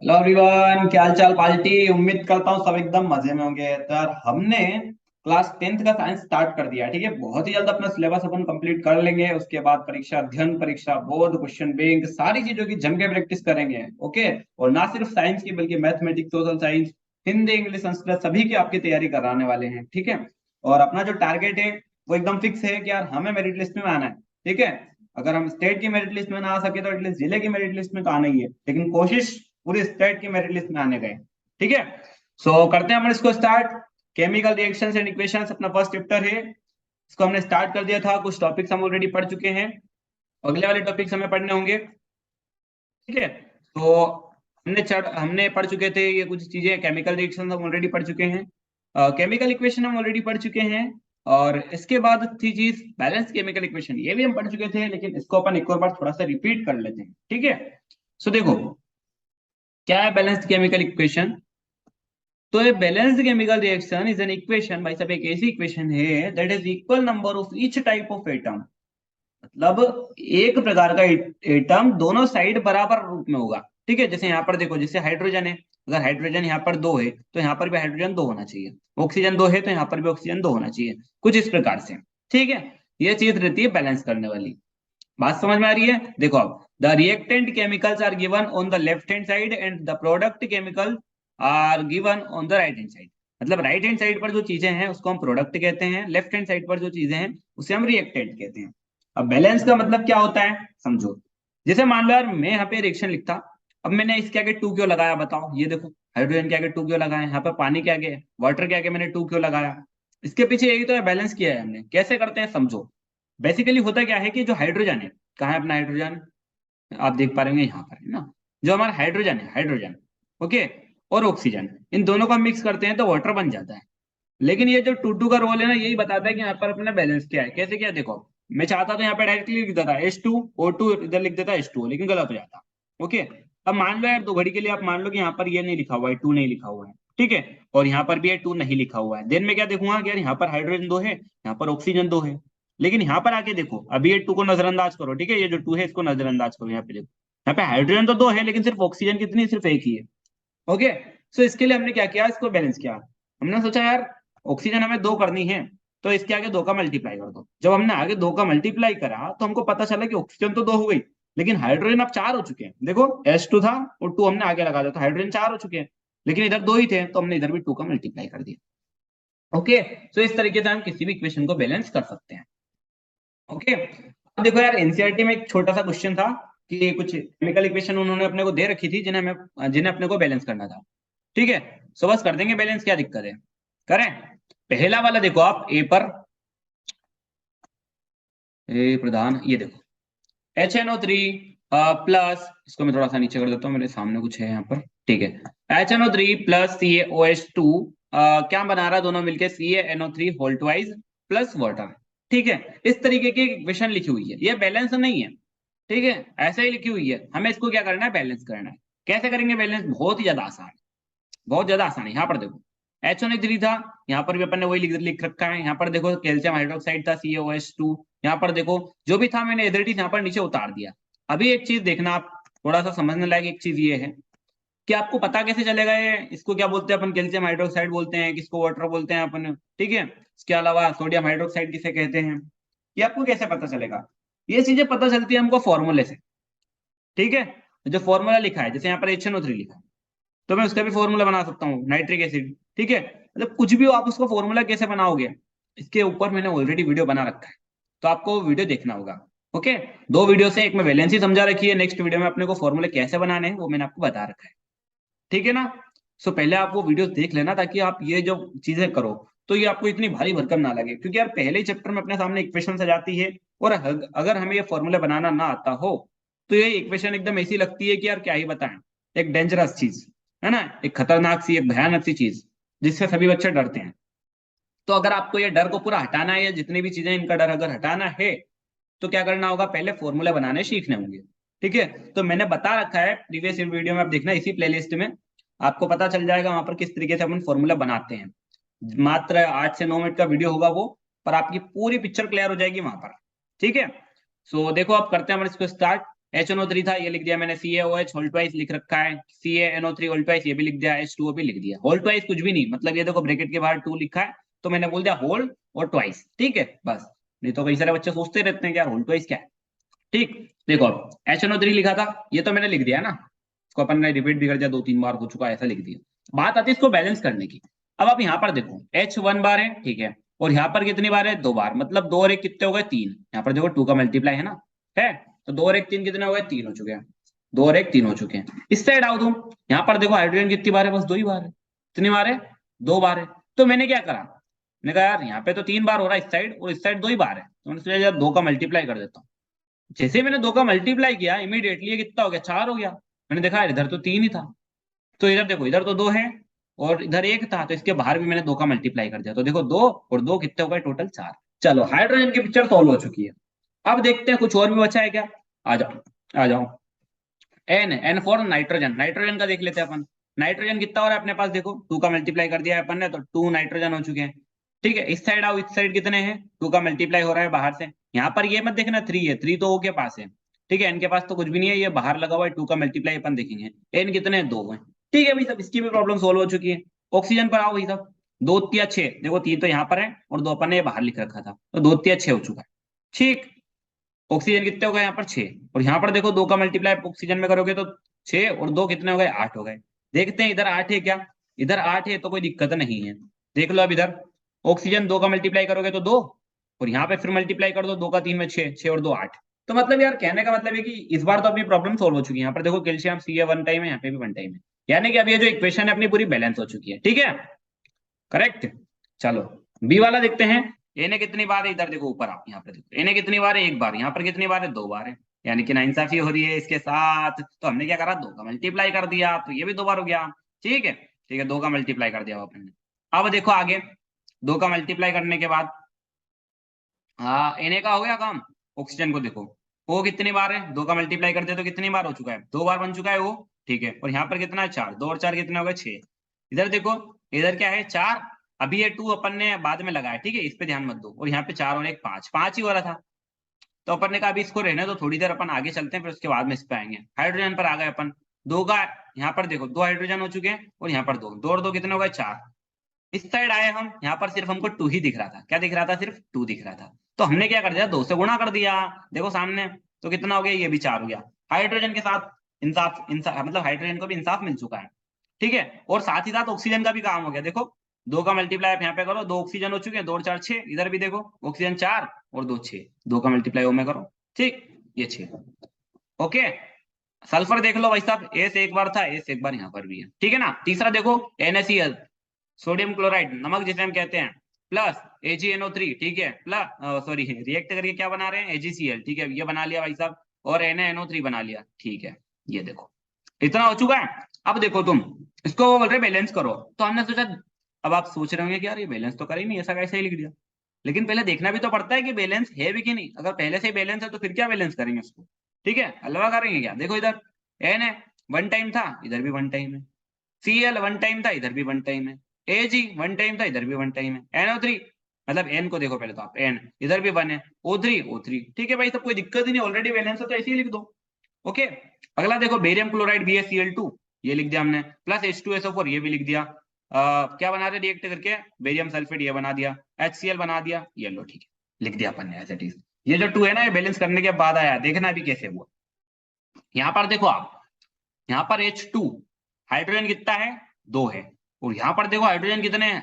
Hello everyone, क्या हाल चाल पाल्टी। उम्मीद करता हूँ सब एकदम मजे में होंगे। तो यार हमने क्लास 10th का साइंस स्टार्ट कर दिया। ठीक है, बहुत ही जल्द अपना सिलेबस अपन कंप्लीट कर लेंगे। उसके बाद परीक्षा अध्ययन, परीक्षा बोर्ड, क्वेश्चन बैंक, सारी चीजों की जम के प्रैक्टिस करेंगे। ओके। और ना सिर्फ साइंस की बल्कि mathematics, social science, Hindi, English, Sanskrit सभी की आपकी तैयारी कराने वाले हैं। ठीक है। और अपना जो टारगेट है वो एकदम फिक्स है कि यार हमें मेरिट लिस्ट में आना है। ठीक है। अगर हम स्टेट की मेरिट लिस्ट में ना आ सके तो एटलीस्ट जिले की मेरिट लिस्ट में तो आना ही है, लेकिन कोशिश पूरी स्टेट की मेरिट लिस्ट में आने गए। ठीक है। सो करते हैं हम इसको start. Chemical reactions and equations अपना फर्स्ट चैप्टर है। इसको हमने स्टार्ट कर दिया था, कुछ टॉपिक्स हम ऑलरेडी पढ़ चुके हैं। अगले वाले टॉपिक्स हमें पढ़ने होंगे। ठीक है। तो हमने पढ़ चुके थे ये कुछ चीजें। केमिकल रिएक्शन हम ऑलरेडी पढ़ चुके हैं। केमिकल इक्वेशन हम ऑलरेडी पढ़ चुके हैं। और इसके बाद थी चीज बैलेंस केमिकल इक्वेशन, ये भी हम पढ़ चुके थे, लेकिन इसको अपन एक और बार थोड़ा सा रिपीट कर लेते हैं। ठीक है। सो देखो, क्या है बैलेंस्ड केमिकल इक्वेशन। तो ये balanced chemical reaction is an equation, भाई साहब एक ऐसी इक्वेशन है that is equal number of each type of atom. मतलब एक प्रकार का एटम दोनों साइड बराबर रूप में होगा। ठीक है। जैसे यहाँ पर देखो, जैसे हाइड्रोजन है, अगर हाइड्रोजन यहाँ पर दो है तो यहाँ पर भी हाइड्रोजन दो होना चाहिए। ऑक्सीजन दो है तो यहाँ पर भी ऑक्सीजन दो होना चाहिए। कुछ इस प्रकार से। ठीक है। ये चीज रहती है बैलेंस करने वाली। बात समझ में आ रही है? देखो अब, the reactant chemicals are given on the left hand side and the product chemical are given on the right hand side. मतलब राइट हैंड साइड पर जो चीजें हैं उसको हम प्रोडक्ट कहते हैं, लेफ्ट हैंड साइड पर जो चीजें हैं उसे हम रिएक्टेंट कहते हैं। अब बैलेंस का मतलब क्या होता है समझो। जैसे मान लो यार मैं यहाँ पे रिएक्शन लिखता, अब मैंने इसके आगे टू क्यों लगाया बताओ। ये देखो, हाइड्रोजन के आगे टू क्यों लगाया, यहाँ पर पानी के आगे, वाटर के आगे मैंने टू क्यों लगाया। इसके पीछे यही तो है, बैलेंस किया है हमने। कैसे करते हैं समझो। बेसिकली होता क्या है कि जो हाइड्रोजन है, कहाँ है अपना हाइड्रोजन, आप देख पा रहे होंगे यहाँ पर है ना। जो हमारा हाइड्रोजन है, हाइड्रोजन, ओके, और ऑक्सीजन, इन दोनों को हम मिक्स करते हैं तो वाटर बन जाता है। लेकिन ये जो टू टू का रोल है ना, यही बताता है कि यहाँ पर अपना बैलेंस क्या है। कैसे क्या देखो, मैं चाहता तो यहाँ पे डायरेक्टली लिख देता H2O2, इधर लिख देता H2O, लेकिन गलत हो जाता। ओके। अब मान लो यार दो घड़ी के लिए आप मान लो कि यहाँ पर ये नहीं लिखा हुआ है, टू नहीं लिखा हुआ है। ठीक है। और यहाँ पर भी ये टू नहीं लिखा हुआ है। देन मैं क्या देखूंगा कि यार यहाँ पर हाइड्रोजन दो है, यहाँ पर ऑक्सीजन दो है। लेकिन यहाँ पर आके देखो, अभी ये टू को नजरअंदाज करो। ठीक है, ये जो टू है इसको नजरअंदाज करो। यहाँ पे देखो, यहाँ पे हाइड्रोजन तो दो है लेकिन सिर्फ ऑक्सीजन कितनी, सिर्फ एक ही है। ओके। सो इसके लिए हमने क्या किया, इसको बैलेंस किया। हमने सोचा यार ऑक्सीजन हमें दो करनी है, तो इसके आगे दो का मल्टीप्लाई कर दो। जब हमने आगे दो का मल्टीप्लाई करा तो हमको पता चला कि ऑक्सीजन तो दो हो गई, लेकिन हाइड्रोजन अब चार हो चुके हैं। देखो, H2 था और टू हमने आगे लगा दिया तो हाइड्रोजन चार हो चुके हैं। लेकिन इधर दो ही थे तो हमने इधर भी टू का मल्टीप्लाई कर दिया। ओके। सो इस तरीके से हम किसी भी इक्वेशन को बैलेंस कर सकते हैं। ओके। अब देखो यार, एनसीईआरटी में एक छोटा सा क्वेश्चन था कि कुछ केमिकल इक्वेशन उन्होंने अपने को दे रखी थी जिन्हें अपने को बैलेंस करना था। ठीक है। सो बस कर देंगे बैलेंस, क्या दिक्कत है, करें। पहला वाला देखो आप, ए पर, ए प्रधान, ये देखो HNO3 प्लस, इसको मैं थोड़ा सा नीचे कर देता हूँ, मेरे सामने कुछ है यहाँ पर। ठीक है, HNO3 प्लस CaOH2 क्या बना रहा है, दोनों मिलके CaNO3 whole twice plus water. ठीक है। इस तरीके की इक्वेशन लिखी हुई है, ये बैलेंस नहीं है। ठीक है, ऐसे ही लिखी हुई है। हमें इसको क्या करना है, बैलेंस करना है। कैसे करेंगे बैलेंस, बहुत ही ज्यादा आसान है, बहुत ज्यादा आसान है। यहाँ पर देखो, HNO3 था, यहाँ पर भी अपन ने वही लिख रखा है। यहाँ पर देखो कैल्शियम हाइड्रोक्साइड था, CaOH2। यहाँ पर देखो जो भी था मैंने इधर यहाँ पर नीचे उतार दिया। अभी एक चीज देखना आप, थोड़ा सा समझने लायक एक चीज ये है कि आपको पता कैसे चलेगा ये, इसको क्या बोलते हैं अपन, कैल्शियम हाइड्रोक्साइड बोलते हैं, किसको वाटर बोलते हैं अपन। ठीक है। इसके अलावा सोडियम हाइड्रोक्साइड किसे कहते हैं, ये आपको कैसे पता चलेगा। ये चीजें पता चलती है हमको फॉर्मूले से। ठीक है। जो फॉर्मूला लिखा है, जैसे यहाँ पर HNO3 लिखा है, तो मैं उसका भी फॉर्मूला बना सकता हूँ, नाइट्रिक एसिड। ठीक है। मतलब कुछ भी हो, आप उसका फॉर्मूला कैसे बनाओगे, इसके ऊपर मैंने ऑलरेडी वीडियो बना रखा है, तो आपको वो वीडियो देखना होगा। ओके। दो वीडियो से, एक में वैलेंसी समझा रखी है, नेक्स्ट वीडियो में अपने को फॉर्मूले कैसे बनाने हैं वो मैंने आपको बता रखा है। ठीक है ना। सो पहले आप वो वीडियो देख लेना, ताकि आप ये जो चीजें करो तो ये आपको इतनी भारी भरकम ना लगे। क्योंकि यार पहले ही चैप्टर में अपने सामने इक्वेशन आ जाती है, और अगर हमें ये फॉर्मूला बनाना ना आता हो तो ये इक्वेशन एकदम ऐसी लगती है कि यार क्या ही बताएं, एक डेंजरस चीज है ना, एक खतरनाक सी, एक भयानक सी चीज, जिससे सभी बच्चे डरते हैं। तो अगर आपको ये डर को पूरा हटाना है, या जितनी भी चीजें इनका डर अगर हटाना है, तो क्या करना होगा, पहले फॉर्मूला बनाने सीखने होंगे। ठीक है। तो मैंने बता रखा है प्रीवियस वीडियो में, आप देखना इसी प्लेलिस्ट में, आपको पता चल जाएगा वहां पर किस तरीके से अपन फॉर्मूला बनाते हैं। मात्र 8 से 9 मिनट का वीडियो होगा वो, पर आपकी पूरी पिक्चर क्लियर हो जाएगी वहां पर। ठीक है। सो देखो, आप करते हैं हम इसको स्टार्ट। HNO3 था, ये लिख दिया मैंने CaOH होल ट्वाइस लिख रखा है, CaNO3 होल ट्वाइस ये भी लिख दिया, H2O भी लिख दिया। होल ट्वाइस कुछ भी नहीं, मतलब ये देखो ब्रैकेट के बाहर 2 लिखा है तो मैंने बोल दिया होल और ट्वाइस, ठीक है बस। नहीं तो कई सारे बच्चे सोचते रहते हैं कि यार होल ट्वाइस क्या है। ठीक, देखो HNO3 लिखा था, ये तो मैंने लिख दिया ना, इसको अपन ने रिपीट भी कर दिया, 2-3 बार हो चुका है, ऐसा लिख दिया। बात आती है इसको बैलेंस करने की। अब आप यहाँ पर देखो H 1 बार है, ठीक है, और यहाँ पर कितनी बार है, 2 बार, मतलब 2 और 1 कितने हो गए, 3। यहाँ पर देखो 2 का मल्टीप्लाई है ना, है, तो 2 और 1 3 कितने हो गए, 3 हो चुके हैं। 2 और 1 3 हो चुके हैं। इस साइड आओ तुम, यहाँ पर देखो हाइड्रोजन कितनी बार है, बस 2 ही बार है। कितनी बार है, 2 बार है। तो मैंने क्या करा, मैंने कहा यार यहाँ पे तो 3 बार हो रहा है इस साइड, और इस साइड 2 ही बार है, तो मैंने सोचा यार 2 का मल्टीप्लाई कर देता हूँ। जैसे ही मैंने 2 का मल्टीप्लाई किया, इमीडिएटली ये कितना हो गया, 4 हो गया। मैंने देखा यार इधर तो 3 ही था, तो इधर देखो इधर तो 2 है और इधर 1 था, तो इसके बाहर भी मैंने 2 का मल्टीप्लाई कर दिया, तो देखो 2 और 2 कितने हो गए, टोटल 4। चलो हाइड्रोजन की पिक्चर सॉल्व हो चुकी है। अब देखते हैं कुछ और भी बचा है क्या। आ जाओ, आ जाओ। एन फॉर नाइट्रोजन, नाइट्रोजन का देख लेते हैं अपन। नाइट्रोजन कितना हो रहा है अपने पास, देखो 2 का मल्टीप्लाई कर दिया है अपन ने, तो 2 नाइट्रोजन हो चुके हैं। ठीक है, इस साइड आओ, इस साइड कितने हैं, 2 का मल्टीप्लाई हो रहा है बाहर से। यहाँ पर ये मत देखना 3 है, 3 तो O के पास है। ठीक है, एन के पास तो कुछ भी नहीं है, ये बाहर लगा हुआ है, 2 का मल्टीप्लाई अपन देखेंगे। एन कितने हैं, 2 है। ठीक है भाई सब, इसकी भी प्रॉब्लम सोल्व हो चुकी है। ऑक्सीजन पर आओ भाई साहब, 2 3 6, देखो 3 तो यहाँ पर है और 2 अपन ने ये बाहर लिख रखा था, तो 2 3 6 हो चुका है। ठीक, ऑक्सीजन कितने हो गए यहाँ पर, 6। और यहाँ पर देखो 2 का मल्टीप्लाई ऑक्सीजन में करोगे तो 6 और 2 कितने हो गए, 8 हो गए। देखते हैं इधर 8 है क्या, इधर 8 है तो कोई दिक्कत नहीं है। देख लो अब इधर ऑक्सीजन 2 का मल्टीप्लाई करोगे तो 2, और यहाँ पे फिर मल्टीप्लाई कर दो, 2 का 3 में 6, 6 और 2 8। तो मतलब यार कहने का मतलब है कि इस बार तो अपनी प्रॉब्लम सोल्व हो चुकी है। यहाँ पर देखो कैल्शियम Ca 1 टाइम है, यहाँ पे भी 1 टाइम है, यानी कि अब ये जो इक्वेशन है अपनी पूरी बैलेंस हो चुकी है। ठीक है, करेक्ट। चलो बी वाला देखते हैं। ए ने कितनी बार है, इधर देखो ऊपर आप, यहाँ पे देखो ए ने कितनी बार है, 1 बार। यहाँ पर कितनी बार है, 2 बार है, यानी कि नाइंसाफी हो रही है इसके साथ। तो हमने क्या करा, 2 का मल्टीप्लाई कर दिया, तो ये भी 2 बार हो गया। ठीक है, ठीक है, 2 का मल्टीप्लाई कर दिया आपने। अब देखो आगे, 2 का मल्टीप्लाई करने के बाद हाँ एन का हो गया काम। ऑक्सीजन को देखो, वो कितनी बार है, 2 का मल्टीप्लाई कर दिया तो कितनी बार हो चुका है, 2 बार बन चुका है वो। ठीक है, और यहाँ पर कितना है, 4, 2 और 4 कितने हो गए, 6। इधर देखो, इधर क्या है, 4। अभी ये 2 अपन ने बाद में लगाया, ठीक है, इस पे ध्यान मत दो। और यहाँ पे 4 और 1 5, 5 ही हो रहा था। तो अपन ने कहा अभी इसको रहने तो थोड़ी देर अपन आगे चलते हैं, फिर उसके बाद में इस पे आएंगे। हाइड्रोजन पर आ गए अपन, 2 का, यहाँ पर देखो 2 हाइड्रोजन हो चुके हैं, और यहाँ पर 2, 2 और 2 कितने हो गए, 4। इस साइड आए हम, यहाँ पर सिर्फ हमको 2 ही दिख रहा था। क्या दिख रहा था, सिर्फ 2 दिख रहा था। तो हमने क्या कर दिया, 2 से गुणा कर दिया। देखो सामने, तो कितना हो गया, ये भी 4 हो गया। हाइड्रोजन के साथ इंसाफ, इंसाफ मतलब हाइड्रोजन को भी इंसाफ मिल चुका है। ठीक है, और साथ ही साथ ऑक्सीजन का भी काम हो गया। देखो 2 का मल्टीप्लाई आप यहाँ पे करो, 2 ऑक्सीजन हो चुके हैं, 2 और 4 6। इधर भी देखो ऑक्सीजन 4 और 2 6, 2 का मल्टीप्लाई में करो, ठीक, ये 6। ओके, सल्फर देख लो भाई साहब, एस एक बार था, एस एक बार यहाँ पर भी है। ठीक है ना। तीसरा देखो NaCl, सोडियम क्लोराइड, नमक जिसे हम कहते हैं, प्लस AgNO3, ठीक है, प्लस सॉरी रिएक्ट करके क्या बना रहे हैं, AgCl, ठीक है, ये बना लिया भाई साहब, और NaNO3 बना लिया। ठीक है, ये देखो इतना हो चुका है। अब देखो तुम, इसको वो बोल रहे बैलेंस करो, तो हमने सोचा, अब आप सोच रहे होंगे कि यार ये बैलेंस तो कर ही नहीं, ऐसा कैसे ही लिख दिया। लेकिन पहले देखना भी तो पड़ता है कि बैलेंस है भी कि नहीं। अगर पहले से ही बैलेंस है तो फिर क्या बैलेंस करेंगे उसको, ठीक है, अलवा करेंगे क्या। देखो इधर एन है, 1 टाइम था, इधर भी 1 टाइम है। Cl 1 टाइम था, इधर भी 1 टाइम है। Ag 1 टाइम था, इधर भी 1 टाइम है। NO3, मतलब एन को देखो पहले तो आप, एन इधर भी 1 है। O3 ठीक है भाई, सब कोई दिक्कत ही नहीं, ऑलरेडी बैलेंस है तो ऐसे ही लिख दो। ओके, अगला देखो बेरियम क्लोराइड BaCl2, ये लिख दिया हमने, प्लस H2SO4 ये भी लिख दिया। क्या बना रहे रिएक्ट करके, बेरियम सल्फेट ये बना दिया, HCl बना दिया, ये लो, ठीक है, लिख दिया अपन ने एज इट इज। ये जो 2 है ना, ये बैलेंस करने के बाद आया, देखना अभी कैसे हुआ। यहाँ पर देखो आप, यहाँ पर H2 हाइड्रोजन कितना है, 2 है, और यहाँ पर देखो हाइड्रोजन कितने हैं,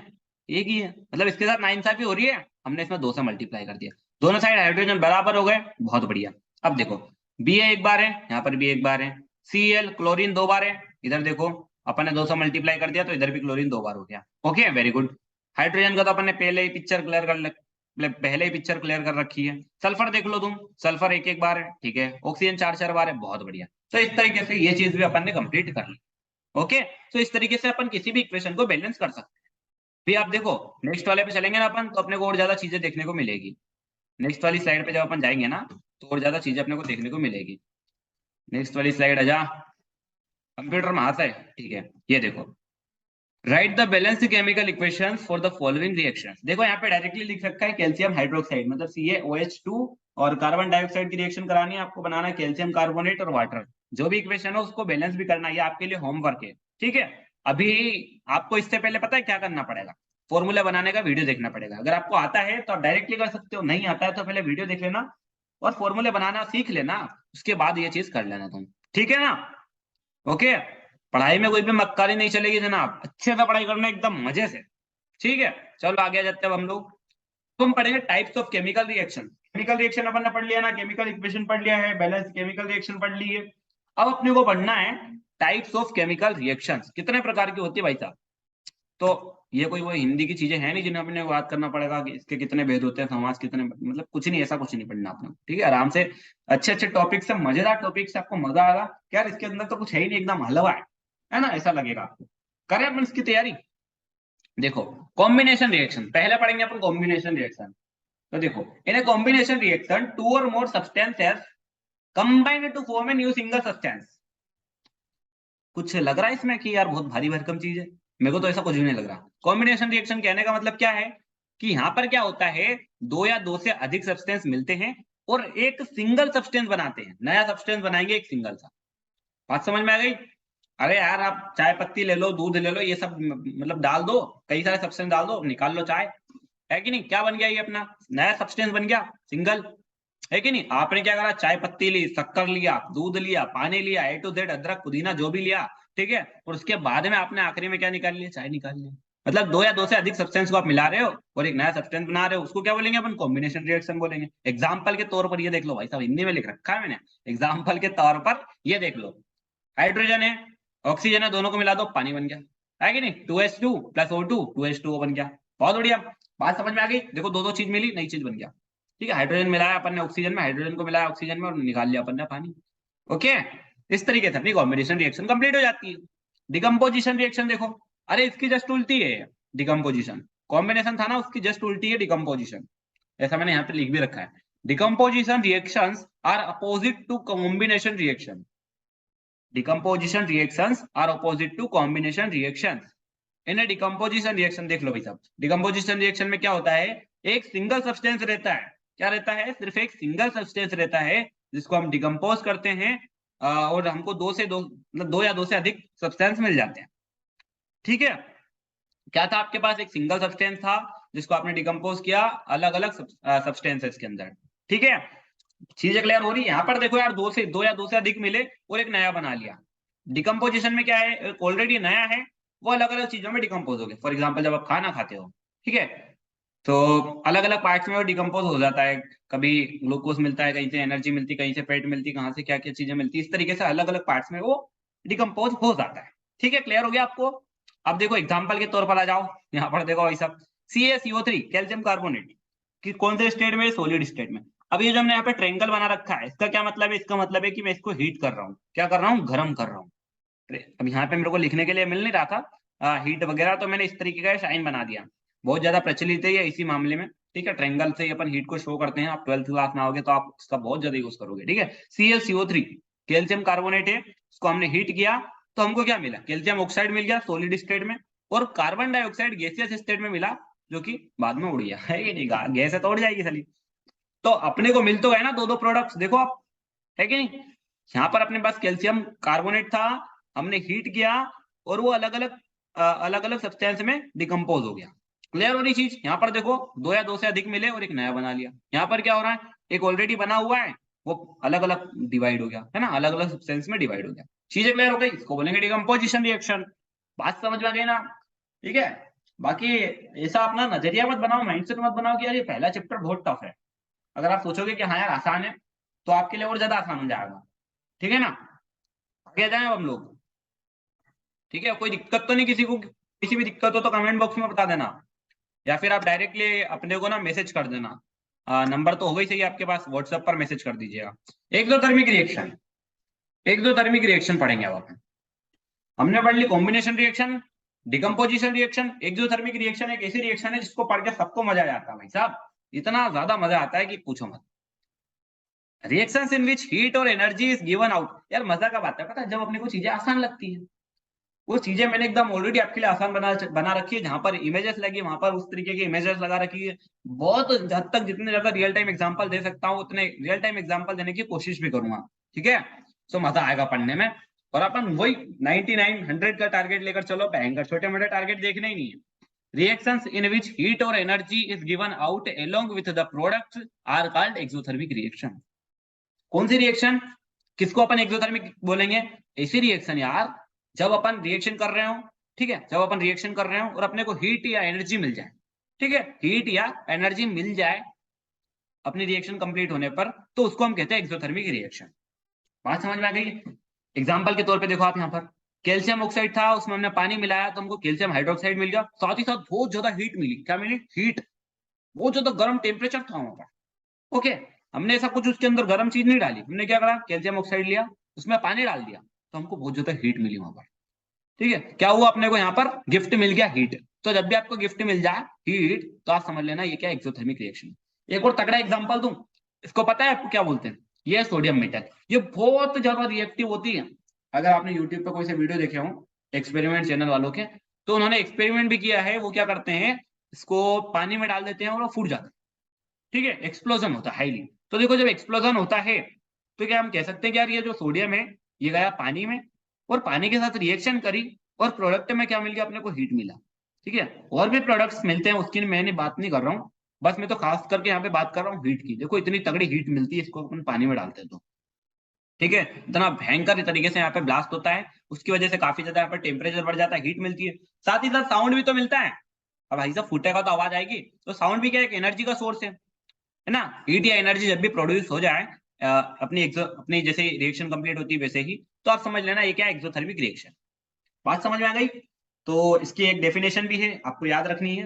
1 ही है। मतलब इसके साथ नाइंसाफी हो रही है, हमने इसमें 2 से मल्टीप्लाई कर दिया, दोनों साइड हाइड्रोजन बराबर हो गए, बहुत बढ़िया। अब देखो Ba 1 बार है, यहाँ पर भी 1 बार है। Cl क्लोरीन 2 बार है, इधर देखो अपन ने 2 से मल्टीप्लाई कर दिया, तो इधर भी क्लोरीन 2 बार हो गया। Okay, very good. हाइड्रोजन का तो अपन ने पहले ही पिक्चर क्लियर कर रखी है। सल्फर देख लो तुम, सल्फर 1 1 बार है, ठीक है। ऑक्सीजन 4 4 बार है, बहुत बढ़िया। तो इस तरीके से ये चीज भी अपन ने कंप्लीट कर ली। ओके, तो इस तरीके से अपन किसी भी इक्वेशन को बैलेंस कर सकते हैं। फिर आप देखो नेक्स्ट वाले पे चलेंगे ना अपन, तो अपने को और ज्यादा चीजें देखने को मिलेगी। नेक्स्ट वाली स्लाइड पे जब अपन जाएंगे ना, तो और ज्यादा चीजें अपने को देखने को मिलेगी। नेक्स्ट वाली स्लाइड आ जा, कंप्यूटर में आता है, ठीक है, ये देखो, right the balanced chemical equations for the following reactions. देखो यहाँ पे डायरेक्टली लिख रखा है कैल्शियम हाइड्रोक्साइड, मतलब CaOH2 और कार्बन डाइऑक्साइड की रिएक्शन करानी है आपको, बनाना है कैल्शियम कार्बोनेट और वाटर। जो भी इक्वेशन है उसको बैलेंस भी करना है, ये आपके लिए होमवर्क है, ठीक है। अभी आपको इससे पहले पता है क्या करना पड़ेगा, फॉर्मूला बनाने का वीडियो देखना पड़ेगा। अगर आपको आता है तो आप डायरेक्टली कर सकते हो, नहीं आता है तो पहले वीडियो देख लेना और फॉर्मूले बनाना सीख लेना, उसके बाद ये चीज कर लेना तुम, ठीक है ना। ओके, पढ़ाई में कोई भी मक्कारी नहीं चलेगी जनाब, अच्छे से पढ़ाई करना एकदम मजे से, ठीक है। चलो आगे जाते हैं अब हम लोग। तुम पढ़ेंगे types of chemical reaction. Chemical reaction अपन ने पढ़ लिया ना, केमिकल इक्वेशन पढ़ लिया है, बैलेंस केमिकल रिएक्शन पढ़ ली है। अब अपने को पढ़ना है टाइप्स ऑफ केमिकल रिएक्शंस, कितने प्रकार की होती है भाई साहब। तो ये कोई वो हिंदी की चीजें हैं नहीं जिन्हें अपने बात करना पड़ेगा कि इसके कितने भेद होते हैं, समास कितने, मतलब कुछ नहीं, ऐसा कुछ नहीं पढ़ना अपना, ठीक है। आराम से अच्छे अच्छे टॉपिक से, मजेदार टॉपिक से आपको मजा आएगा कि यार इसके अंदर तो कुछ है ही नहीं, एकदम हलवा है ना, ऐसा लगेगा आपको। करें अपन इसकी तैयारी। देखो, कॉम्बिनेशन रिएक्शन पहले पढ़ेंगे अपन, कॉम्बिनेशन रिएक्शन। तो देखो, in a combination reaction two और more substances combine to form a new single substance. कुछ लग रहा है इसमें कि यार बहुत भारी भरकम चीज है, मेरे को तो ऐसा कुछ भी नहीं लग रहा। कॉम्बिनेशन रिएक्शन कहने का मतलब क्या है कि यहाँ पर क्या होता है, दो या दो से अधिक सब्सटेंस मिलते हैं और एक सिंगल सब्सटेंस बनाते हैं, नया सब्सटेंस बनाएंगे एक सिंगल सा। बात समझ में आ गई। अरे यार आप चाय पत्ती ले लो, दूध ले लो, ये सब मतलब डाल दो, कई सारे सब्सटेंस डाल दो, निकाल लो चाय, है कि नहीं। क्या बन गया, ये अपना नया सब्सटेंस बन गया, सिंगल, है कि नहीं। आपने क्या करा, चाय पत्ती ली, शक्कर लिया, दूध लिया, पानी लिया, ए टू जेड, अदरक पुदीना जो भी लिया, ठीक है। और उसके बाद में आपने आखिरी में क्या निकाल लिया, चाय निकाल लिया। मतलब दो या दो से अधिक सब्सटेंस को आप मिला रहे हो और एक नया सब्सटेंस बना रहे हो, उसको क्या बोलेंगे अपन, कॉम्बिनेशन रिएक्शन बोलेंगे। एग्जाम्पल के तौर पर ये देख लो भाई साहब, हिंदी में लिख रखा है मैंने, एग्जाम्पल के तौर पर ये देख लो। हाइड्रोजन है, ऑक्सीजन है, दोनों को मिला दो, पानी बन गया, है कि नहीं। 2H2 प्लस O2, 2H2O बन गया। बहुत बढ़िया, बात समझ में आ गई। देखो दो दो चीज मिली, नई चीज बन गया, ठीक है। हाइड्रोजन मिलाया अपन ने ऑक्सीजन में, हाइड्रोजन को मिलाया ऑक्सीजन में और निकाल लिया अपन ने पानी। ओके, इस तरीके से अपनी कॉम्बिनेशन रिएक्शन कंप्लीट हो जाती है। डिकम्पोजिशन रिएक्शन देखो, अरे इसकी जस्ट उल्टी है डिकम्पोजिशन। कॉम्बिनेशन था ना, उसकी जस्ट उल्टी है डिकम्पोजिशन, ऐसा मैंने यहाँ पे लिख भी रखा है। Decomposition reactions are opposite to combination reaction. Decomposition reactions are opposite to combination reactions. इन्हें डिकम्पोजिशन रिएक्शन देख लो भाई साहब। डिकम्पोजिशन रिएक्शन में क्या होता है, एक सिंगल सब्सटेंस रहता है, क्या रहता है, सिर्फ एक सिंगल सब्सटेंस रहता है जिसको हम डिकम्पोज करते हैं और हमको दो से दो, मतलब दो या दो से अधिक सब्सटेंस मिल जाते हैं, ठीक है। क्या था आपके पास, एक सिंगल सब्सटेंस था जिसको आपने डिकम्पोज किया अलग अलग सब्सटेंसेस के अंदर, ठीक है। चीजें क्लियर हो रही है। यहाँ पर देखो यार, दो या दो से अधिक मिले और एक नया बना लिया। डिकम्पोजिशन में क्या है, ऑलरेडी नया है, वो अलग अलग चीजों में डिकम्पोज हो गए। फॉर एग्जाम्पल जब आप खाना खाते हो, ठीक है, तो अलग अलग पार्ट्स में वो डिकम्पोज हो जाता है। कभी ग्लूकोज मिलता है, कहीं से एनर्जी मिलती, कहीं से फैट मिलती, कहाँ से क्या क्या चीजें मिलती, इस तरीके से अलग अलग पार्ट्स में वो डिकम्पोज हो जाता है, ठीक है। क्लियर हो गया आपको। अब देखो एग्जाम्पल के तौर पर आ जाओ, यहाँ पर देखो भाई साहब, CaCO3 कैल्शियम कार्बोनेट कि कौन से स्टेट में, सॉलिड स्टेट में। अब ये जो हमने यहाँ पे ट्रायंगल बना रखा है, इसका क्या मतलब है, इसका मतलब है कि मैं इसको हीट कर रहा हूँ, क्या कर रहा हूँ, गर्म कर रहा हूँ। अब यहाँ पे मेरे को लिखने के लिए मिल नहीं रहा था हीट वगैरह, तो मैंने इस तरीके का साइन बना दिया। बहुत ज्यादा प्रचलित है ये इसी मामले में, ठीक है। ट्रायंगल से अपन हीट को शो करते हैं, आप 12th क्लास में आओगे तो आप इसका बहुत ज्यादा यूज करोगे, ठीक है। ClCO3 कैल्शियम कार्बोनेट है, इसको हमने हीट किया तो हमको क्या मिला, कैल्शियम ऑक्साइड मिल गया सॉलिड स्टेट में, और कार्बन डाइऑक्साइड गैसियस स्टेट में मिला, जो कि बाद में उड़ गया, है कि नहीं, गैस है तो उड़ जाएगी साली। तो अपने को मिल तो गए ना दो दो प्रोडक्ट्स, देखो आप, है कि नहीं। यहाँ पर अपने पास कैल्शियम कार्बोनेट था, हमने हीट किया और वो अलग अलग सब्सटेंस में डिकम्पोज हो गया। क्लियर हो रही चीज। यहाँ पर देखो, दो या दो से अधिक मिले और एक नया बना लिया। यहाँ पर क्या हो रहा है, एक ऑलरेडी बना हुआ है, वो अलग अलग डिवाइड हो गया, है ना, अलग अलग सब्सटेंस में डिवाइड हो गया। चीजें क्लियर हो गई, इसको बोलेंगे डिकम्पोजिशन रिएक्शन। बात समझ में आ गई ना, ठीक है। बाकी ऐसा अपना नजरिया मत बनाओ, माइंडसेट मत बनाओ कि यार ये पहला चैप्टर बहुत टफ है। अगर आप सोचोगे कि हाँ यार आसान है, तो आपके लिए और ज्यादा आसान हो जाएगा, ठीक है ना। आगे जाए हम लोग, ठीक है। कोई दिक्कत तो नहीं, किसी को किसी भी दिक्कत हो तो कमेंट बॉक्स में बता देना, या फिर आप डायरेक्टली अपने को ना मैसेज कर देना। नंबर तो हो गई सही आपके पास, व्हाट्सएप पर मैसेज कर दीजिएगा। एक दो थर्मिक रिएक्शन पढ़ेंगे अब अपन। हमने पढ़ ली combination reaction, decomposition reaction. Exothermic reaction एक ऐसी रिएक्शन है जिसको पढ़ के सबको मजा आ जाता है भाई साहब, इतना ज्यादा मजा आता है कि पूछो मत। रिएक्शंस इन विच हीट और एनर्जी इज गिवन आउट। यार मजा कब आता है पता है, जब अपने को चीजें आसान लगती है। वो चीजें मैंने एकदम ऑलरेडी आपके लिए आसान बना रखी है, जहां पर इमेजेस लगी वहां पर उस तरीके की इमेजेस लगा रखी है। बहुत हद तक जितने ज्यादा रियल टाइम एग्जांपल दे सकता हूँ उतने रियल टाइम एग्जांपल देने की कोशिश भी करूंगा। ठीक है, सो मजा आएगा पढ़ने में। और अपन वही 99 100 का टारगेट लेकर चलो, भयंकर छोटे मोटे टारगेट देखने ही नहीं है। Reactions in which heat or energy is given out along with the products are called exothermic reaction। कौन सी रिएक्शन, किसको अपन एक्सोथर्मिक बोलेंगे? ऐसी रिएक्शन यार जब अपन रिएक्शन कर रहे हो, ठीक है, जब अपन रिएक्शन कर रहे हो और अपने को हीट या एनर्जी मिल जाए, ठीक है, हीट या एनर्जी मिल जाए अपनी रिएक्शन कंप्लीट होने पर, तो उसको हम कहते हैं एक्सोथर्मिक रिएक्शन। बात समझ में आ गई? एग्जाम्पल के तौर पे देखो आप यहाँ पर कैल्शियम ऑक्साइड था, उसमें हमने पानी मिलाया तो हमको कैल्शियम हाइड्रोक्साइड मिल गया, साथ ही साथ बहुत ज्यादा हीट मिली। क्या मिली? हीट। बहुत ज्यादा गर्म टेम्परेचर था वहां पर। ओके, हमने ऐसा कुछ उसके अंदर गर्म चीज नहीं डाली, हमने क्या करा, कैल्शियम ऑक्साइड लिया, उसमें पानी डाल दिया, तो हमको बहुत ज्यादा हीट मिली वहां पर। ठीक है, क्या हुआ, अपने को यहाँ पर गिफ्ट मिल गया हीट। तो जब भी आपको गिफ्ट मिल जाए हीट, तो आप समझ लेना ये क्या, एक्सोथर्मिक रिएक्शन। एक और तगड़ा एग्जांपल दूं, इसको पता है आपको क्या बोलते हैं? ये सोडियम मेटल, ये बहुत ज्यादा रिएक्टिव होती है। अगर आपने यूट्यूब पे कोई से वीडियो देखे हो एक्सपेरिमेंट चैनल वालों के, तो उन्होंने एक्सपेरिमेंट भी किया है। वो क्या करते हैं, इसको पानी में डाल देते हैं और वो फूट जाता है। ठीक है, एक्सप्लोजन होता है हाईली। तो देखो जब एक्सप्लोजन होता है तो क्या हम कह सकते हैं कि यार ये जो सोडियम है ये गया पानी में, और पानी के साथ रिएक्शन करी, और प्रोडक्ट में क्या मिल गया, अपने को हीट मिला। ठीक है, और भी प्रोडक्ट्स मिलते हैं, उसकी मैंने बात नहीं कर रहा हूँ, बस मैं तो खास करके यहाँ पे बात कर रहा हूँ हीट की। देखो इतनी तगड़ी हीट मिलती है इसको अपन पानी में डालते हैं तो। ठीक है, इतना भयंकर तरीके से यहाँ पे ब्लास्ट होता है, उसकी वजह से काफी ज्यादा यहाँ पे टेम्परेचर बढ़ जाता है, हीट मिलती है, साथ ही साथ साउंड भी तो मिलता है। अब भाई साहब फूटेगा तो आवाज आएगी, तो साउंड भी क्या एक एनर्जी का सोर्स है ना। हीट या एनर्जी जब भी प्रोड्यूस हो जाए अपनी जैसे रिएक्शन कंप्लीट होती है वैसे ही, तो आप समझ लेना ये क्या है, एक्सोथर्मिक रिएक्शन। बात समझ में आ गई? तो इसकी एक डेफिनेशन भी है, आपको याद रखनी है।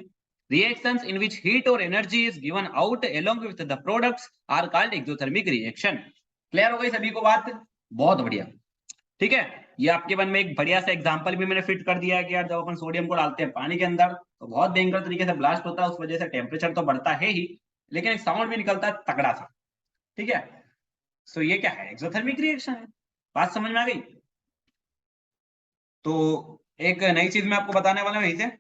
रिएक्शंस इन विच हीट और energy is given out along with the products are called exothermic reaction. Clear हो गई सभी को बात? बहुत बढ़िया। ठीक है, ये आपके मन में एक बढ़िया सा एग्जांपल भी मैंने फिट कर दिया है कि यार जब अपन सोडियम को डालते हैं पानी के अंदर तो बहुत भयंकर तरीके से ब्लास्ट होता है, उस वजह से टेम्परेचर तो बढ़ता है ही, लेकिन एक साउंड भी निकलता है तगड़ा सा। ठीक है, सो ये क्या है, एक्सोथर्मिक रिएक्शन है। बात समझ में आ गई? तो एक नई चीज मैं आपको बताने वाला हूँ इसे,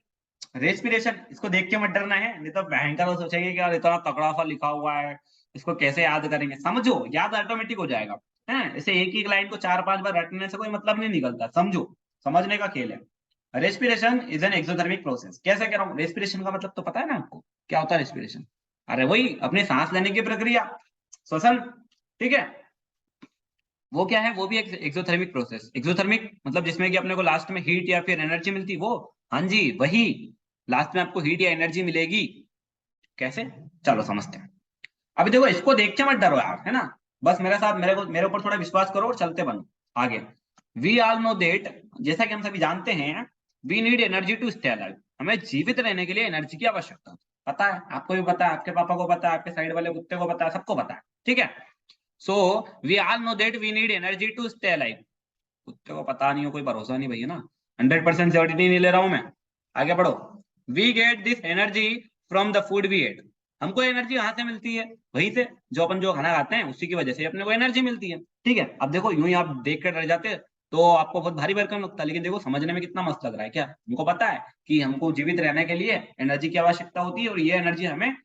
रेस्पिरेशन। इसको देख के मत डरना है, नहीं तो भयंकर हो सोचेंगे कि यार इतना तगड़ा सा लिखा हुआ है, इसको कैसे याद करेंगे। समझो, याद ऑटोमेटिक हो जाएगा। है, ऐसे एक ही लाइन को 4 5 बार रटने से कोई मतलब नहीं निकलता, समझो, समझने का खेल है। Respiration is an exothermic process. कैसे कह रहा हूँ, रेस्पिरेशन का मतलब तो पता है ना आपको, क्या होता है रेस्पिरेशन? अरे वही अपने सांस लेने की प्रक्रिया, श्वसन। ठीक है, वो क्या है, वो भी एक एक्सोथर्मिक प्रोसेस। एक्सोथर्मिक मतलब जिसमें कि अपने को लास्ट में हीट या फिर एनर्जी मिलती, वो। हाँ जी वही, लास्ट में आपको हीट या एनर्जी मिलेगी। कैसे, चलो समझते हैं। अभी देखो इसको देख के मत डरो यार, है ना, बस मेरे साथ मेरे ऊपर थोड़ा विश्वास करो और चलते बनो आगे। वी ऑल नो देट, जैसा कि हम सभी जानते हैं, we need energy to stay alive. हमें जीवित रहने के लिए एनर्जी की आवश्यकता होती है। पता है, आपको भी पता है, आपके पापा को पता है, आपके साइड वाले कुत्ते को पता है, सबको पता है। ठीक है, so we all know that we need energy to stay alive. कुत्ते को पता नहीं हो, कोई भरोसा नहीं भैया ना, 100% श्योरिटी नहीं ले रहा हूं मैं। आगे बढ़ो। We get this energy from the food we eat. हमको एनर्जी कहाँ से मिलती है? वहीं से, जो अपन जो खाना खाते हैं उसी की वजह से अपने को एनर्जी मिलती है। ठीक है, अब देखो यूं ही आप देख कर डर जाते तो आपको बहुत भारी भरकम लगता है, लेकिन देखो समझने में कितना मस्त लग रहा है। क्या हमको पता है कि हमको जीवित रहने के लिए एनर्जी की आवश्यकता होती है, और ये एनर्जी हमें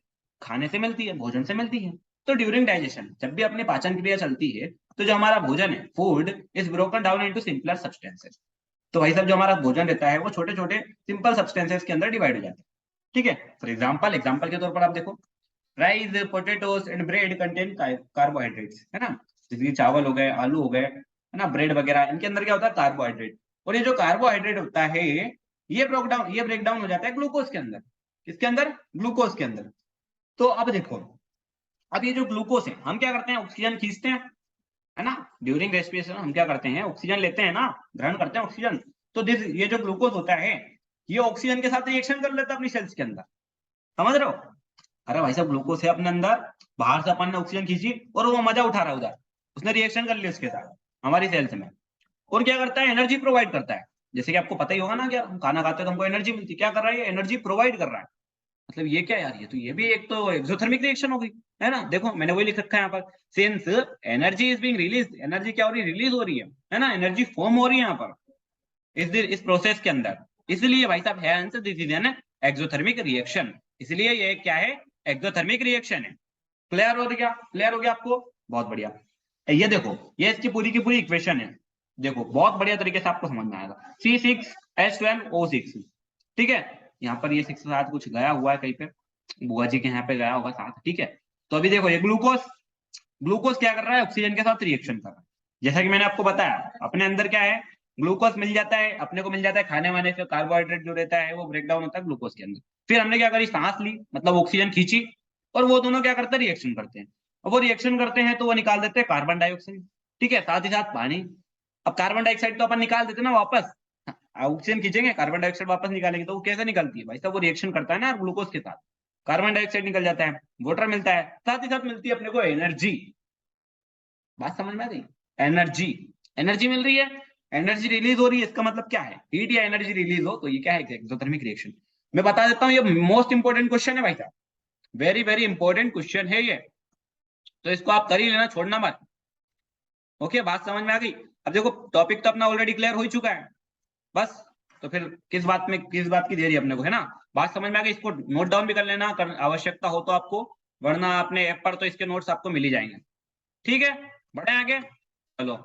खाने से मिलती है, भोजन से मिलती है। तो ड्यूरिंग डाइजेशन जब भी अपनी पाचन क्रिया चलती है, तो जो हमारा भोजन है, food is broken down into simpler substances. तो भाई साहब जो हमारा भोजन रहता है वो छोटे छोटे सिंपल सब्सटेंसेस के अंदर डिवाइड हो जाते हैं। ठीक है, फॉर एग्जाम्पल, एग्जाम्पल के तौर पर आप देखो, rice, potatoes and bread contain carbohydrates, है ना। जैसे कि चावल हो गए, आलू हो गए, है ना, ब्रेड वगैरह, इनके अंदर क्या होता है, कार्बोहाइड्रेट। और ये जो कार्बोहाइड्रेट होता है ये ब्रेक डाउन हो जाता है ग्लूकोज के अंदर। किसके अंदर? ग्लूकोज के अंदर। तो अब देखो, अब ये जो ग्लूकोज है, हम क्या करते हैं, ऑक्सीजन खींचते हैं, है ना। ड्यूरिंग रेस्पिरेशन हम क्या करते हैं, ऑक्सीजन लेते हैं ना, ग्रहण करते हैं ऑक्सीजन। तो दिस ये जो ग्लूकोज होता है, ये ऑक्सीजन के साथ रिएक्शन कर लेता है अपनी सेल्स के अंदर। समझ रहे हो? अरे भाई साहब ग्लूकोज है अपने अंदर, बाहर से अपन ने ऑक्सीजन खींची और वो मजा उठा रहा है उधर, उसने रिएक्शन कर लिया उसके साथ हमारी सेल्स में। और क्या करता है, एनर्जी प्रोवाइड करता है। जैसे कि आपको पता ही होगा ना, क्या हम खाना खाते हैं तो हमको एनर्जी मिलती है, क्या कर रहा है, एनर्जी प्रोवाइड कर रहा है। मतलब ये क्या यार, ये भी एक तो एक्सोथर्मिक रिएक्शन हो गई, है ना। देखो मैंने वही लिख रखा है यहाँ पर, since energy is being release, energy क्या हो रही है, रिलीज हो रही है ना, एनर्जी फॉर्म हो रही है यहाँ पर। इस प्रोसेस के अंदर। इसलिए भाई साहब है answer, this is an exothermic reaction. इसलिए ये क्या है, एक्सोथर्मिक रिएक्शन है। क्लियर हो गया, क्लियर हो गया आपको, बहुत बढ़िया। ये देखो, ये इसकी पूरी की पूरी इक्वेशन है, देखो बहुत बढ़िया तरीके से आपको समझ में आएगा। C6H12O6, ठीक है, यहाँ पर ये 6 साथ कुछ गया हुआ है कहीं पे, बुआ जी के यहाँ पे गया होगा साथ, ठीक है। तो अभी देखो ये ग्लूकोज, ग्लूकोज क्या कर रहा है, ऑक्सीजन के साथ रिएक्शन कर रहा है। जैसा कि मैंने आपको बताया, अपने अंदर क्या है, ग्लूकोज मिल जाता है अपने को, मिल जाता है खाने वाने से, कार्बोहाइड्रेट जो रहता है वो ब्रेक डाउन होता है ग्लूकोज के अंदर। फिर हमने क्या करी, सांस ली, मतलब ऑक्सीजन खींची, और वो दोनों क्या करते हैं, रिएक्शन करते हैं। और वो रिएक्शन करते हैं तो वो निकाल देते हैं कार्बन डाइऑक्साइड, ठीक है, साथ ही साथ पानी। अब कार्बन डाइऑक्साइड तो अपन निकाल देते हैं ना वापस, ऑक्सीजन खींचेंगे कार्बन डाइऑक्साइड वापस निकालेंगे, तो वो कैसे निकलती है भाई साहब, वो रिएक्शन करता है ना ग्लूकोज के साथ, कार्बन डाइऑक्साइड निकल जाता है, वाटर मिलता है, साथ ही साथ मिलती है अपने को एनर्जी। बात समझ में आ गई, एनर्जी, एनर्जी मिल रही है, एनर्जी रिलीज हो रही है, इसका मतलब क्या है, हीट या एनर्जी रिलीज हो तो ये क्या है, एक्सोथर्मिक रिएक्शन। मैं बता देता हूँ, ये मोस्ट इंपोर्टेंट क्वेश्चन है भाई साहब, वेरी वेरी इंपॉर्टेंट क्वेश्चन है ये, तो इसको आप कर ही लेना, छोड़ना मत। ओके, बात समझ में आ गई। अब देखो टॉपिक तो अपना ऑलरेडी क्लियर हो चुका है, बस तो फिर किस बात में, किस बात की देरी अपने को, है ना। बात समझ में आ गई, इसको नोट डाउन भी कर लेना, आवश्यकता हो तो आपको, वरना अपने ऐप पर तो इसके नोट्स आपको मिल ही जाएंगे, ठीक है। बढ़े आगे, चलो।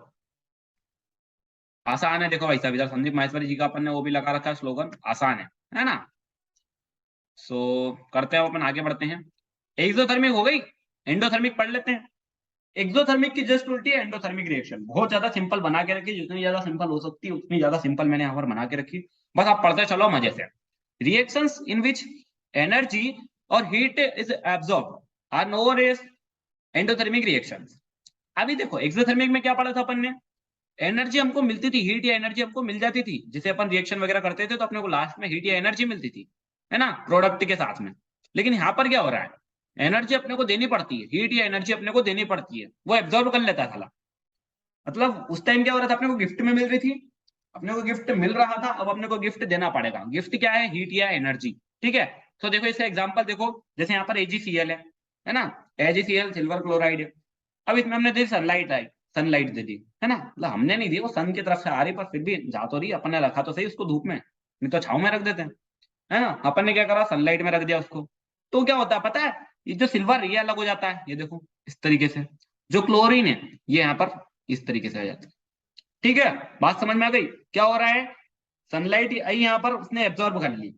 आसान है, देखो भाई साहब, इधर संदीप माहेश्वरी जी का अपन ने वो भी लगा रखा है स्लोगन, आसान है ना। सो करते हैं अपन, आगे बढ़ते हैं। एक्सोथर्मिक हो गई, एंडोथर्मिक पढ़ लेते हैं। एक्सोथर्मिक की जस्ट उल्टी है एंडोथर्मिक रिएक्शन, बहुत ज्यादा सिंपल बना के रखी, जितनी ज्यादा सिंपल हो सकती है उतनी ज्यादा सिंपल मैंने यहाँ पर बना के रखी, बस आप पढ़ते चलो मजे से। रिएक्शंस इन विच एनर्जी और heat is absorb are known as endothermic reactions. अभी देखो एक्सोथर्मिक में क्या पढ़ा था अपन ने, एनर्जी हमको मिलती थी, हीट या एनर्जी हमको मिल जाती थी, जिसे अपन रिएक्शन वगैरह करते थे तो अपने को लास्ट में हीट या एनर्जी मिलती थी, है ना, प्रोडक्ट के साथ में। लेकिन यहाँ पर क्या हो रहा है, एनर्जी अपने को देनी पड़ती है, हीट या एनर्जी अपने को देनी पड़ती है, वो एब्जॉर्ब कर लेता है साला। मतलब उस टाइम क्या हो रहा था, अपने को गिफ्ट में मिल रही थी, अपने को गिफ्ट मिल रहा था, अब अपने को गिफ्ट देना पड़ेगा। गिफ्ट क्या है, हीट या एनर्जी, ठीक है। तो देखो इसका एग्जांपल देखो, जैसे यहाँ पर AgCl है ना, AgCl सिल्वर क्लोराइड है। अब इसमें हमने दी सनलाइट, आई सनलाइट दे दी, है ना, मतलब हमने नहीं दी, वो सन की तरफ से आ रही, पर फिर भी जा तो रही, अपन ने रखा तो सही उसको धूप में, नहीं तो छाव में रख देते हैं, है ना। अपन ने क्या करा, सनलाइट में रख दिया उसको, तो क्या होता है पता है, ये जो सिल्वर ये अलग हो जाता है, ये देखो इस तरीके से, जो क्लोरीन है ये यहाँ पर इस तरीके से आ जाता है, ठीक है। बात समझ में आ गई, क्या हो रहा है, सनलाइट आई यहाँ पर उसने एब्जॉर्ब कर ली,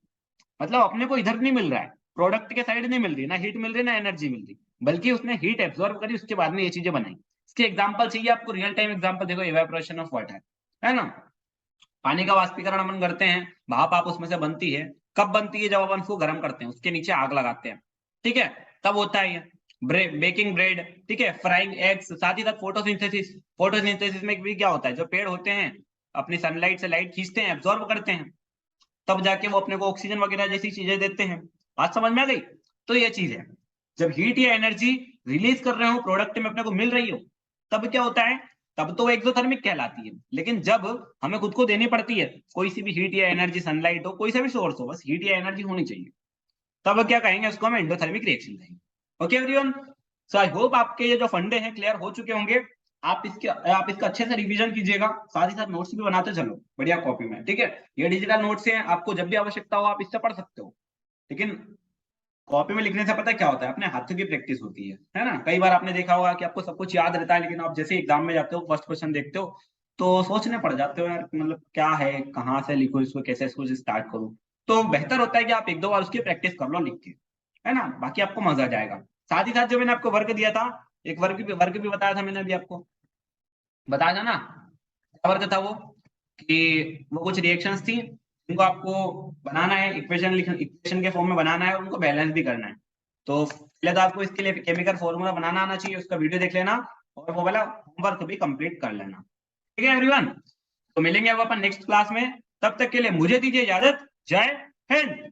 मतलब अपने को इधर नहीं मिल रहा है, प्रोडक्ट के साइड नहीं मिल रही, ना हीट मिल रही ना एनर्जी मिल रही, बल्कि उसने हीट एब्जॉर्ब करी, उसके बाद में ये चीजें बनाई। इसके एग्जांपल चाहिए आपको, रियल टाइम एग्जांपल देखो, इवेपोरेशन ऑफ वाटर, है ना, पानी का वाष्पीकरण अपन करते हैं, भाप आप उसमें से बनती है, कब बनती है, जब अपन उसको गर्म करते हैं, उसके नीचे आग लगाते हैं, ठीक है, तब होता है ये बेकिंग ब्रेड, ठीक है, फ्राइंग एग्स, साथ ही साथ फोटोसिंथेसिस। फोटोसिंथेसिस में भी क्या होता है, जो पेड़ होते हैं अपनी सनलाइट से लाइट खींचते हैं, एब्जॉर्ब करते हैं, तब जाके वो अपने को ऑक्सीजन वगैरह जैसी चीजें देते हैं। बात समझ में आ गई, तो ये चीज है, जब हीट या एनर्जी रिलीज कर रहे हो, प्रोडक्ट में अपने को मिल रही हो, तब क्या होता है, तब तो वो एक्सोथर्मिक कहलाती है। लेकिन जब हमें खुद को देनी पड़ती है कोई सी भी हीट या एनर्जी, सनलाइट हो, कोई सा भी सोर्स हो, बस हीट या एनर्जी होनी चाहिए, तब क्या कहेंगे, उसको हम एंडोथर्मिक रिएक्शन कहेंगे। Okay everyone, so I hope आपके ये जो फंडे हैं क्लियर हो चुके होंगे। आप इसका अच्छे से रिवीजन कीजिएगा, साथ ही साथ नोट्स भी बनाते चलो बढ़िया कॉपी में, ठीक है। ये डिजिटल नोट्स हैं, आपको जब भी आवश्यकता हो आप इससे पढ़ सकते हो, लेकिन कॉपी में लिखने से पता है क्या होता है, अपने हाथों की प्रैक्टिस होती है ना। कई बार आपने देखा होगा कि आपको सब कुछ याद रहता है, लेकिन आप जैसे एग्जाम में जाते हो, फर्स्ट क्वेश्चन देखते हो, तो सोचने पड़ जाते हो यार, मतलब क्या है, कहाँ से लिखो इसको, कैसे इसको स्टार्ट करूँ। तो बेहतर होता है कि आप एक दो बार उसकी प्रैक्टिस कर लो लिख के, है ना, बाकी आपको मजा आ जाएगा। साथ ही साथ जो मैंने आपको वर्क दिया था, एक वर्क भी बताया था मैंने अभी आपको, बताया था ना, क्या वर्क था वो, कि वो कुछ रिएक्शंस थी, उनको आपको बनाना है, इक्वेशन के फॉर्म में बनाना है, और उनको बैलेंस भी करना है। तो पहले तो आपको इसके लिए केमिकल फॉर्मूला बनाना आना चाहिए, उसका वीडियो देख लेना, और वो वाला होमवर्क भी कंप्लीट कर लेना, ठीक है एवरीवन। तो मिलेंगे अब अपन नेक्स्ट क्लास में, तब तक के लिए मुझे दीजिए इजाजत, जय हिंद।